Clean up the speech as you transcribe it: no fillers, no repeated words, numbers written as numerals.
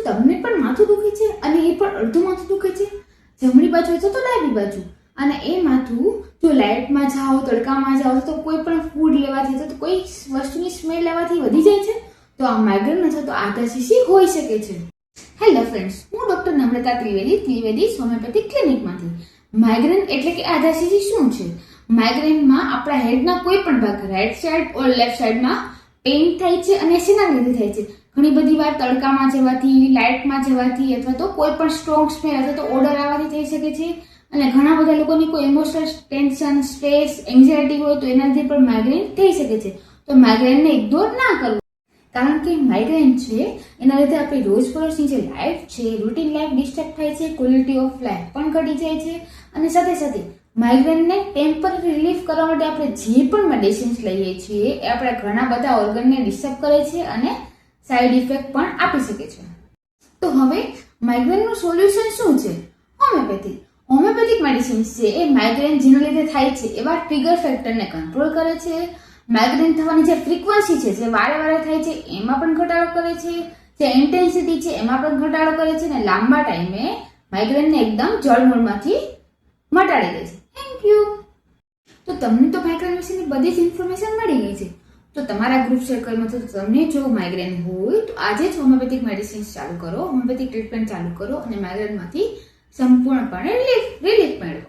તમને પણ માથું દુખે છે અને એ પણ અડધું માથું દુખે છે? જમણી બાજુ હોય તો ડાબી બાજુ, અને એ માથું જો લાઇટમાં જાઓ, તડકામાં જાઓ તો કોઈ પણ ફૂડ લેવાથી અથવા તો કોઈ વસ્તુની સ્મેલ લેવાથી વધી જાય છે, તો આ માઇગ્રેન અથવા તો આધાશીશી હોઈ શકે છે. હેલો ફ્રેન્ડ્સ, હું ડોક્ટર નમ્રતા ત્રિવેદી હોમિયોપેથિક ક્લિનિકમાંથી. માઇગ્રેન એટલે કે આધાશીશી શું છે? માઇગ્રેનમાં આપણા હેડના કોઈ પણ ભાગ, રાઈટ સાઈડ ઓર લેફ્ટ સાઈડમાં પેઇન થાય છે અને શેના લીધે થાય છે? ઘણી બધી વાર તડકામાં જવાથી, લાઇટમાં જવાથી અથવા તો કોઈ પણ સ્ટ્રોંગ સ્મેલ અથવા તો ઓડર આવવાથી થઈ શકે છે. અને ઘણા બધા લોકોની કોઈ ઇમોશનલ ટેન્શન, સ્ટ્રેસ, એન્ઝાયટી હોય તો એના લીધે પણ માઇગ્રેન થઈ શકે છે. તો માઇગ્રેનને ઇગ્નોર ના કરવું, કારણ કે માઇગ્રેન છે એના લીધે આપણી રોજબરોજની જે લાઈફ છે, રૂટીન લાઈફ ડિસ્ટર્બ થાય છે, ક્વોલિટી ઓફ લાઈફ પણ ઘટી જાય છે. અને સાથે સાથે માઇગ્રેનને ટેમ્પરરી રિલીફ કરવા માટે આપણે જે પણ મેડિસિન્સ લઈએ છીએ એ આપણા ઘણા બધા ઓર્ગનને ડિસ્ટર્બ કરે છે અને સાઈડ ઇફેક્ટ પણ આપી શકે છે. તો હવે માઇગ્રેનનું સોલ્યુશન શું છે? હોમિયોપેથિક મેડિસિન્સ છે એ માઇગ્રેન જેના લીધે થાય છે એવા ટ્રિગર ફેક્ટરને કંટ્રોલ કરે છે. માઇગ્રેન થવાની જે ફ્રીક્વન્સી છે, જે વારે વારે થાય છે એમાં પણ ઘટાડો કરે છે, જે ઇન્ટેન્સિટી છે એમાં પણ ઘટાડો કરે છે, અને લાંબા ટાઈમે માઇગ્રેનને એકદમ જળમૂળમાંથી મટાડી દે છે. Thank you. તો તમને તો માઇગ્રેન વિશેની બધી જ ઇન્ફોર્મેશન મળી ગઈ છે. તો તમારા ગ્રુપ સર્કલમાં તો તમને જો માઇગ્રેન હોય તો આજે જ હોમિયોપેથિક મેડિસિન્સ ચાલુ કરો, હોમિયોપેથિક ટ્રીટમેન્ટ ચાલુ કરો અને માઇગ્રેનમાંથી સંપૂર્ણપણે રિલીફ મેળવો.